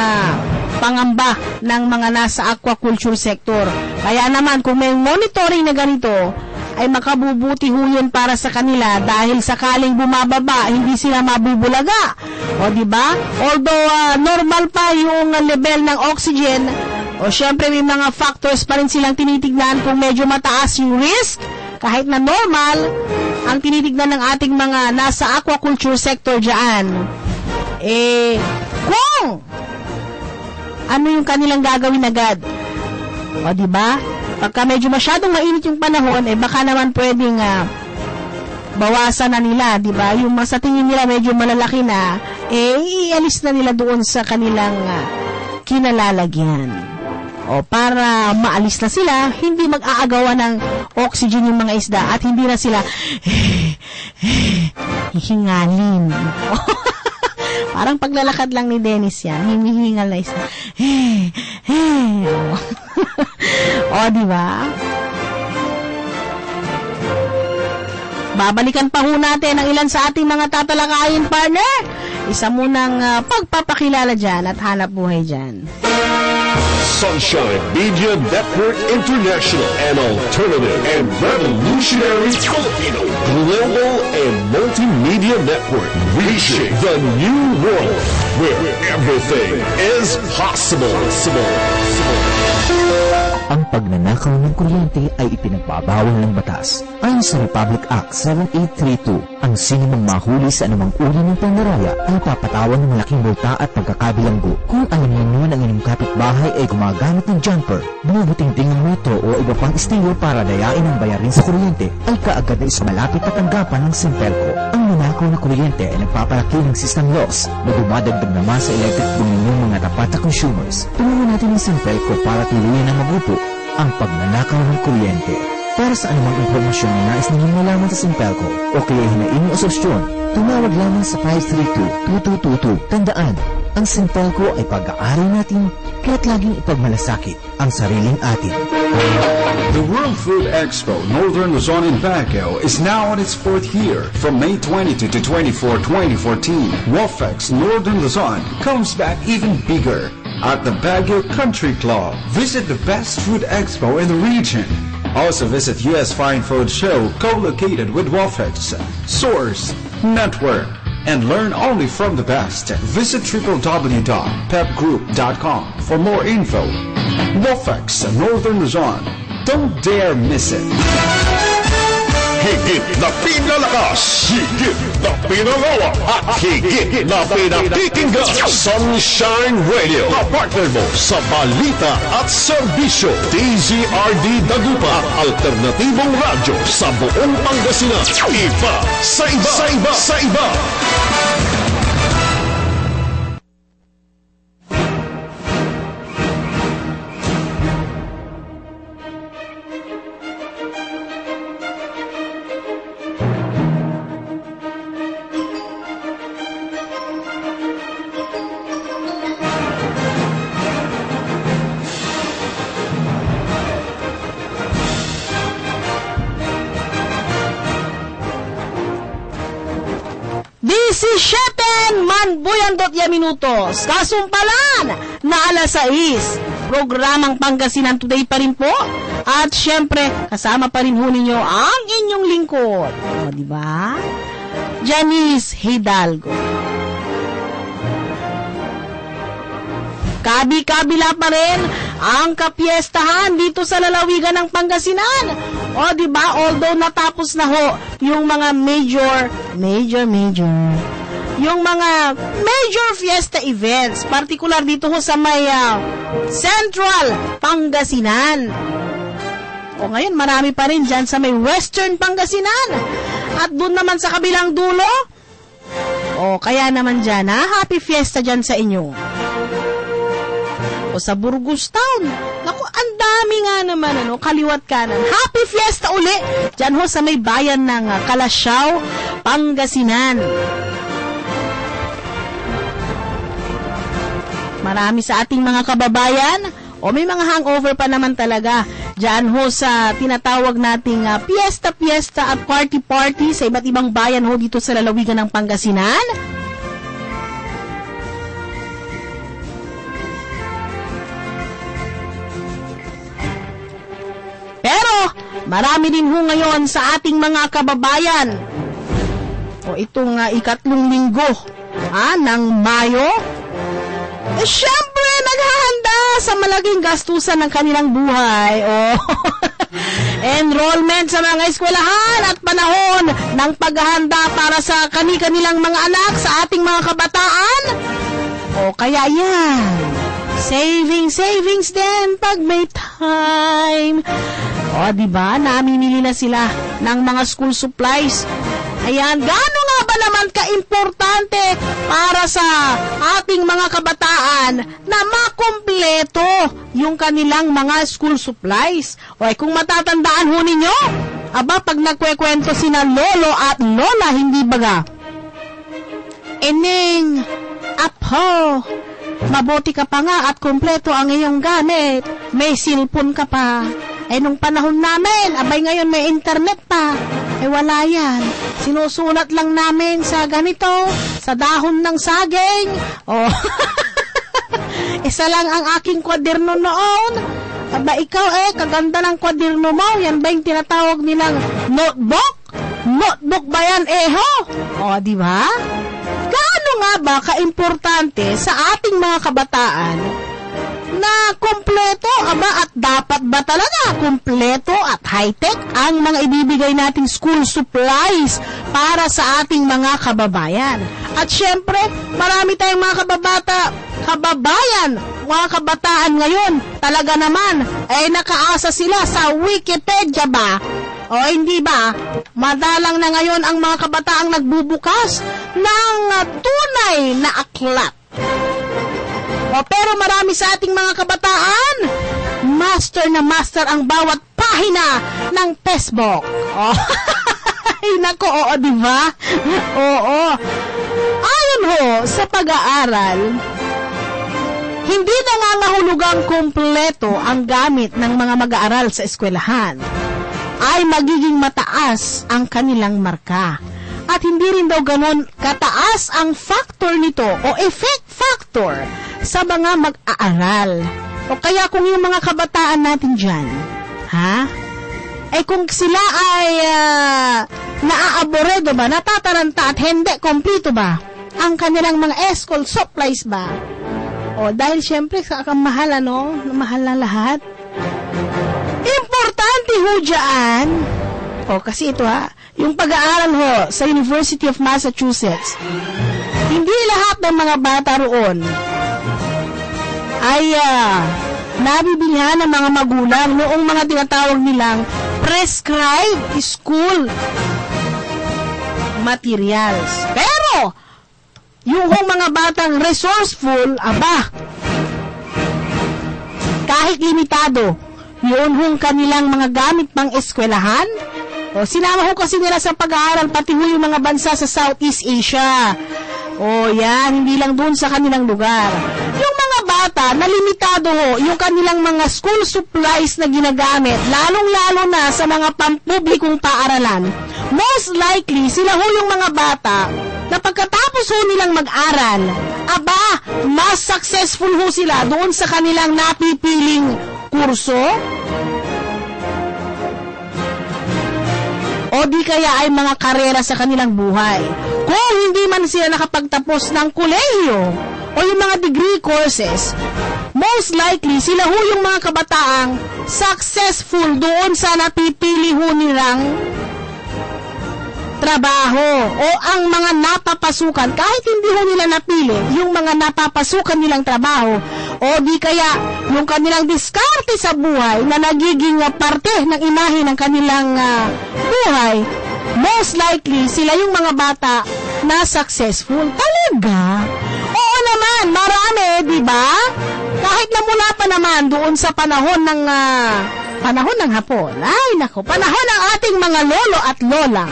B: pangamba ng mga nasa aquaculture sector. Kaya naman, kung may monitoring na ganito, ay makabubuti ho yun para sa kanila dahil sakaling bumababa, hindi sila mabubulaga. O diba? Although normal pa yung level ng oxygen, syempre may mga factors pa rin silang tinitignan kung medyo mataas yung risk. Kahit na normal, ang tinitignan ng ating mga nasa aquaculture sector dyan, kung ano yung kanilang gagawin agad. O diba? Pagka medyo masyadong mainit yung panahon, baka naman pwedeng bawasan na nila, di ba? Yung sa tingin nila medyo malalaki na, ialis na nila doon sa kanilang kinalalagyan. Para maalis na sila, hindi mag-aagawa ng oxygen yung mga isda at hindi na sila hihingalin. Parang paglalakad lang ni Dennis yan, hinihingal na isda. Di ba? Babalikan pa ho natin ang ilan sa ating mga tatalakayin, partner. Isa munang pagpapakilala dyan at hanap buhay dyan.
A: Sunshine Media Network International, an alternative and revolutionary Filipino global and multimedia network, reaching the new world where everything is possible.
I: Ang pagnanakaw ng kuryente ay ipinagbabawal ng batas. Ayon sa Republic Act 7832, ang sinumang mahuli sa anumang uri ng pandaraya ay papatawan ng malaking multa at pagkakabilanggo. Kung alam ninyo ng inyong kapitbahay ay gumagamit ng jumper, bumubuting-ting ng metro o iba pang estilo para dayain ang bayarin sa kuryente, ay kaagad na ismalapit na tanggapan ng Sintelco. Ang nanakaw na kuryente ay nagpapalaki ng system loss na dumadagdag naman sa electric bill ninyong mga tapat na consumers. Tulungan natin ang Sintelco para tuluyan na mabuto ang pagnanakaw ng kuryente. Para sa anumang impormasyon na nais ninyong malaman sa Sintelco o kaya hinaing o solusyon, tumawag lamang sa 532-2222. Tandaan, ang Sintelco ay pag-aaral natin kaya't laging ipagmalasakit ang sariling atin.
J: The World Food Expo Northern Luzon in Baguio is now on its 4th year. From May 22 to 24, 2014, WOFEX Northern Luzon comes back even bigger at the Baguio Country Club. Visit the best food expo in the region. Also visit US Fine Food Show co-located with WOFEX, Source, Network, and learn only from the best. Visit www.pepgroup.com for more info. WOFEX Northern Luzon. Don't dare miss it.
A: Higit na pinalakas, higit na pinalawak, at higit na pinakikinggan. Sunshine Radio, kapartner mo sa balita at serbisyo. DZRD Dagupa, ang alternatibong radyo sa buong Pangasinan. Iba sa iba, sa iba, sa iba. Minutos, kasumpalan na alas 6. Programang Pangasinan Today pa rin po. At syempre, kasama pa rin ho ninyo ang inyong lingkod. O, diba? Janice Hidalgo. Kabi-kabila pa rin ang kapiestahan dito sa lalawigan ng Pangasinan. O, diba? Although natapos na ho yung mga major
B: yung mga major fiesta events, particular dito ho sa may Central Pangasinan. O ngayon, marami pa rin dyan sa may Western Pangasinan. At doon naman sa kabilang dulo, o kaya naman dyan, happy fiesta dyan sa inyo. O sa Burgos Town, naku, ang dami nga naman, kaliwat kanan. Happy fiesta uli, dyan ho sa may bayan ng Kalasyaw, Pangasinan. Marami sa ating mga kababayan, o may mga hangover pa naman talaga, dyan ho sa tinatawag nating fiesta-fiesta at party-party sa iba't ibang bayan ho dito sa lalawigan ng Pangasinan. Pero, marami din ho ngayon sa ating mga kababayan. O itong ikatlong linggo ng Mayo. Siyempre, naghahanda sa malaking gastusan ng kanilang buhay. Enrollment sa mga eskwelahan at panahon ng paghahanda para sa kanilang mga anak sa ating mga kabataan. Kaya yan. Savings din pag may time. Diba? Namimili na sila ng mga school supplies. Ayan, gaano nga ba naman ka-importante para sa ating mga kabataan na makumpleto yung kanilang mga school supplies? Kung matatandaan ho ninyo, pag nagkwekwento sina lolo at lola, hindi baga? Eneng, apo, mabuti ka pa nga at kumpleto ang iyong gamit. May cellphone ka pa. Nung panahon namin, ngayon may internet pa. Wala yan. Sinusulat lang namin sa ganito, sa dahon ng saging. Isa lang ang aking kwaderno noon. Ikaw kaganda ng kwaderno mo. Yan ba yung tinatawag nilang notebook? Notebook ba yan, ho? Di ba? Gaano nga ba kaimportante sa ating mga kabataan na kumpleto, at dapat ba talaga kumpleto at high-tech ang mga ibibigay nating school supplies para sa ating mga kababayan? At syempre, marami tayong mga mga kabataan ngayon, talaga naman, nakaasa sila sa Wikipedia ba? Hindi ba? Madalang na ngayon ang mga kabataang nagbubukas ng tunay na aklat. Pero marami sa ating mga kabataan, master na master ang bawat pahina ng Facebook. Nako, diba? Ayon ho sa pag-aaral, hindi nangangahulugang kumpleto ang gamit ng mga mag-aaral sa eskwelahan ay magiging mataas ang kanilang marka. At hindi rin daw ganon kataas ang factor nito o effect factor sa mga mag-aaral. Kaya kung yung mga kabataan natin dyan, kung sila ay naaaboredo ba, natataranta at hindi kompleto ba ang kanilang mga school supplies ba? Dahil syempre sa kamahal, mahal na lahat. Importante ho dyan, kasi ito yung pag-aaral ho sa University of Massachusetts, hindi lahat ng mga bata roon ay nabibilhan ng mga magulang noong mga tinatawag nilang prescribed school materials. Pero, yung mga batang resourceful, kahit limitado, yun hong kanilang mga gamit pang eskwelahan. Sinama ho kasi nila sa pag-aaral pati ho yung mga bansa sa Southeast Asia. Yan, hindi lang doon sa kanilang lugar. Yung mga bata, na limitado ho yung kanilang mga school supplies na ginagamit, lalong-lalo na sa mga pampublikong paaralan. Most likely, sila ho yung mga bata na pagkatapos ho nilang mag-aral, mas successful ho sila doon sa kanilang napipiling kurso. O di kaya ay mga karera sa kanilang buhay. Kung hindi man sila nakapagtapos ng kolehiyo o yung mga degree courses, most likely sila ho yung mga kabataang successful doon sa napipili ho nilang trabaho o ang mga napapasukan, kahit hindi ho nila napili, yung mga napapasukan nilang trabaho o di kaya yung kanilang diskarte sa buhay na nagiging parte ng imahe ng kanilang buhay, most likely sila yung mga bata na successful. Talaga? Oo naman, marami, di ba? Kahit na mula pa naman doon sa panahon ng Hapon. Ay, nako, panahon ng ating mga lolo at lola.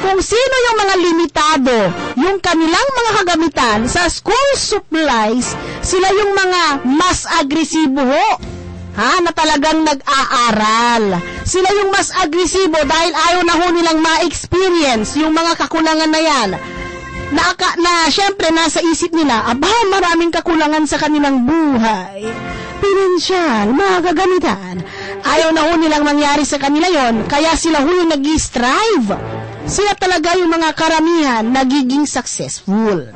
B: Kung sino yung mga limitado, yung kanilang mga kagamitan sa school supplies, sila yung mga mas agresibo ho. Na talagang nag-aaral. Sila yung mas agresibo dahil ayaw na ho nilang ma-experience yung mga kakulangan na yan. Na syempre nasa isip nila, maraming kakulangan sa kanilang buhay. Pinansyal, mga kagamitan. Ayaw na ho nilang mangyari sa kanila yon, kaya sila ho yung nag-strive. Sila talaga yung mga karamihan nagiging successful.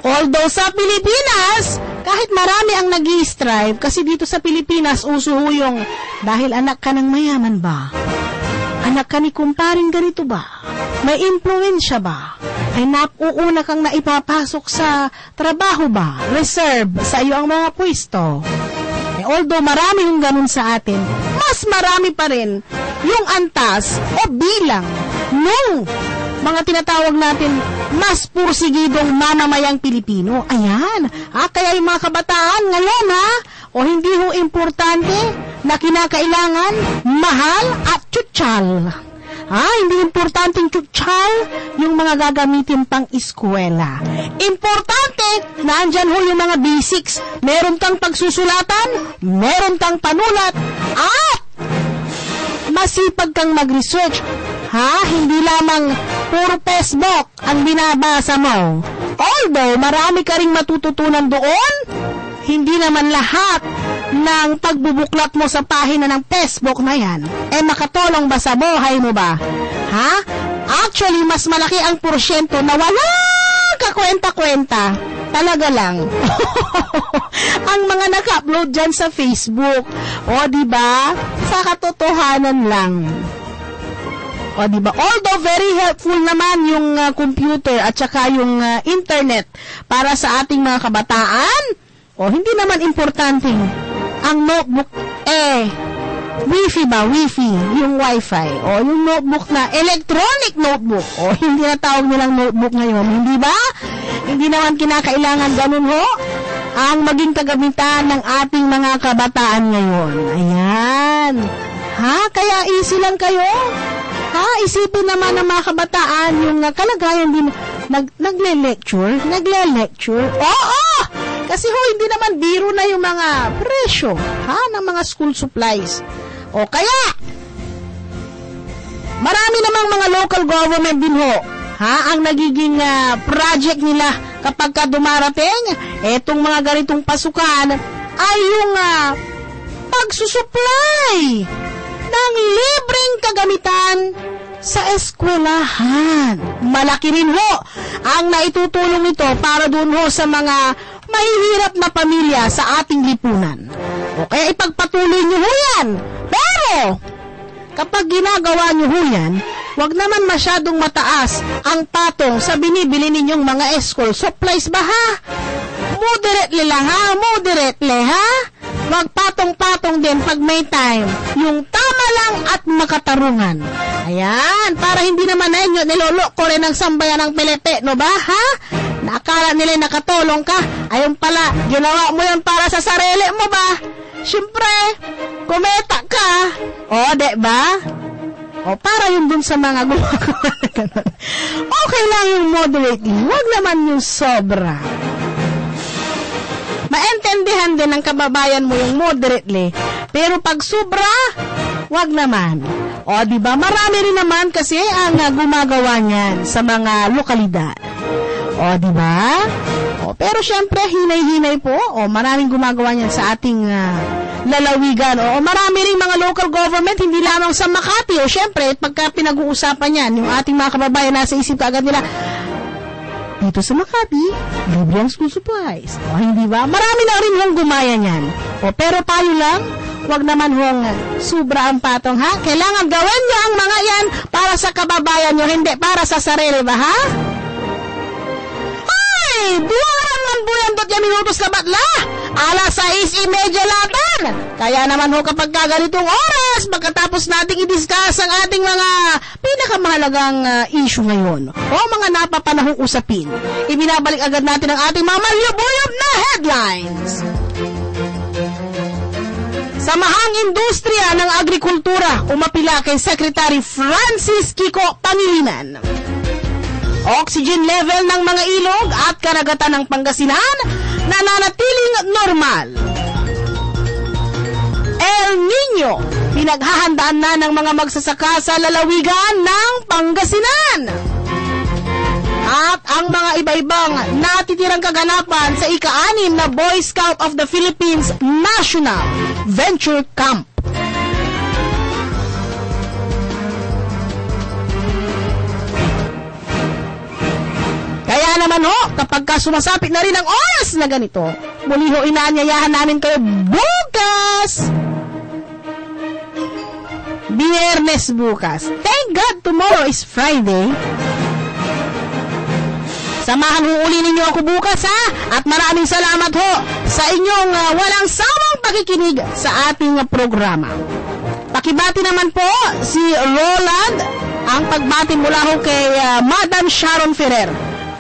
B: Although sa Pilipinas, kahit marami ang nag-strive, kasi dito sa Pilipinas, uso ho yung, dahil anak ka ng mayaman ba? Anak ka ni kumparing ganito ba? May influensya ba? Ay nauuna kang naipapasok sa trabaho ba? Reserve sa iyo ang mga pwesto. Although marami yung ganun sa atin, mas marami pa rin yung antas o bilang nung mga tinatawag natin mas pursigidong mamamayang Pilipino. Ayan, kaya yung mga kabataan ngayon o hindi ho importante na kinakailangan mahal at tsutsal. Hindi importanteng tsutsal yung mga gagamitin pang eskwela. Importante na andyan ho yung mga basics. Meron kang pagsusulatan, meron kang panulat, at masipag kang mag-research. Hindi lamang puro Facebook ang binabasa mo. Although marami ka ring matututunan doon, hindi naman lahat ng pagbubuklat mo sa pahina ng Facebook na yan makatulong ba sa buhay mo ba? Actually, mas malaki ang porsyento na wala kakwenta-kwenta. Talaga lang. Ang mga naka-upload dyan sa Facebook. Diba? Sa katotohanan lang. Diba? Although very helpful naman yung computer at saka yung internet para sa ating mga kabataan, hindi naman importante ang notebook Wi-Fi ba? Wi-Fi, yung Wi-Fi, yung notebook na electronic notebook, hindi na tawag nilang notebook ngayon, hindi ba? Hindi naman kinakailangan ganun ho ang maging kagamitan ng ating mga kabataan ngayon. Ayan. Kaya easy lang kayo. Isipin naman ng mga kabataan yung kalagayan din, nagle-lecture. Oo! Kasi hindi naman biro na yung mga presyo, ng mga school supplies. Kaya, marami namang mga local government din ho, ang nagiging project nila kapag dumarating, etong mga ganitong pasukan, ay yung pagsusupply ng libreng kagamitan sa eskwelahan. Malaki rin ho ang naitutulong nito para doon ho sa mga mahihirap na pamilya sa ating lipunan. Kaya ipagpatuloy nyo ho yan. Pero, kapag ginagawa nyo ho yan, wag naman masyadong mataas ang patong sa binibili ninyong mga school supplies ba Moderately lang moderately Wag patong-patong din pag may time. Yung tama lang at makatarungan. Ayan, para hindi naman ninyo niloloko rin ang sambayan ng Pilipino ba Nakala nila nakatulong ka. Ayun pala, ginawa mo yun para sa sarili mo ba? Siyempre, kumita ka. Diba? Para yun dun sa mga gumagawa na ganun. Okay lang yung moderately. Wag naman yung sobra. Maintindihan din ng kababayan mo yung moderately. Pero pag sobra, wag naman. Diba? Marami rin naman kasi ang gumagawa niyan sa mga lokalidad. Diba? Pero syempre, hinay-hinay po. Maraming gumagawa niyan sa ating lalawigan. Marami rin mga local government, hindi lamang sa Makati. Syempre, pagka pinag-uusapan yan, yung ating mga kababayan nasa isip kaagad nila, dito sa Makati, libre ang school supplies. Hindi ba? Marami na rin yung gumaya niyan. Pero tayo lang, Wag naman hong sobra ang patong, ha? Kailangan gawin nyo ang mga yan para sa kababayan nyo, hindi para sa sarili ba, ha? Ay! Duwa naman buyandot yung minutos na batla! Alas 6:30 latan! Kaya naman ho kapag ganitong oras, pagkatapos nating i-discuss ang ating mga pinakamahalagang issue ngayon o mga napapanahong usapin, ibinabalik agad natin ang ating mga maliyab-uyab na headlines. Samahang Industriya ng Agrikultura umapila kay Secretary Francis Kiko Pangilinan. Oxygen level ng mga ilog at karagatan ng Pangasinan nananatiling normal. El Niño, pinaghahandaan na ng mga magsasaka sa lalawigan ng Pangasinan. At ang mga iba-ibang natitirang kaganapan sa ika-6 na Boy Scout of the Philippines National Venture Camp. Kaya naman ho, kapag sumasapit na rin ang oras na ganito, muli ho inaanyayahan namin kayo bukas. Biyernes bukas. Thank God tomorrow is Friday. Samahan ho uli ninyo ako bukas, ha? At maraming salamat ho sa inyong walang sawang pakikinig sa ating programa. Pakibati naman po si Roland, ang pagbati mula ho kay Madam Sharon Ferrer.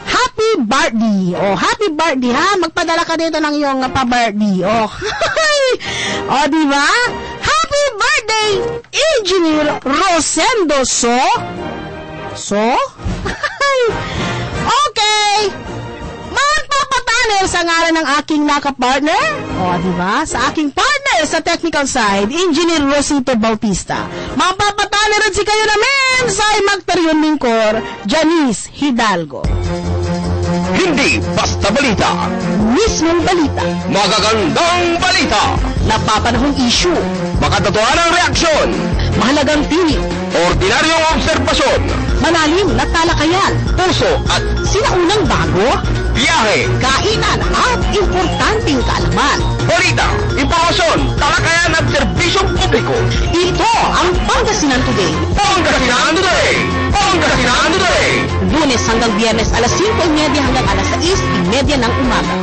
B: Happy birthday! O, happy birthday, ha? Magpadala ka dito ng iyong pa-birthday. O, o, diba? Happy birthday, Engineer Rosendo So? Okay! Magpapatanel sa ngalan ng aking naka-partner. O, diba? Sa aking partner sa technical side, Engineer Rosito Bautista. Magpapatanel rin si kayo namin sa Magtarion Mingkor, Janice Hidalgo.
C: Hindi basta balita.
B: Mismong balita.
C: Magagandang balita.
B: Napapanahong issue.
C: Makatotohanang reaksyon.
B: Mahalagang tinig.
C: Ordinaryong obserbasyon.
B: Malalim na talakayan.
C: Puso at
B: sinaunang bago.
C: biyahe.
B: Kainan at importanteng kaalaman.
C: Balita, impormasyon, talakayan at serbisyong publiko.
B: Ito ang Pangasinan Today.
C: Pangasinan Today! Pangasinan Today!
B: Lunes hanggang Biyernes alas 5:30 hanggang alas 6:30 ng umaga.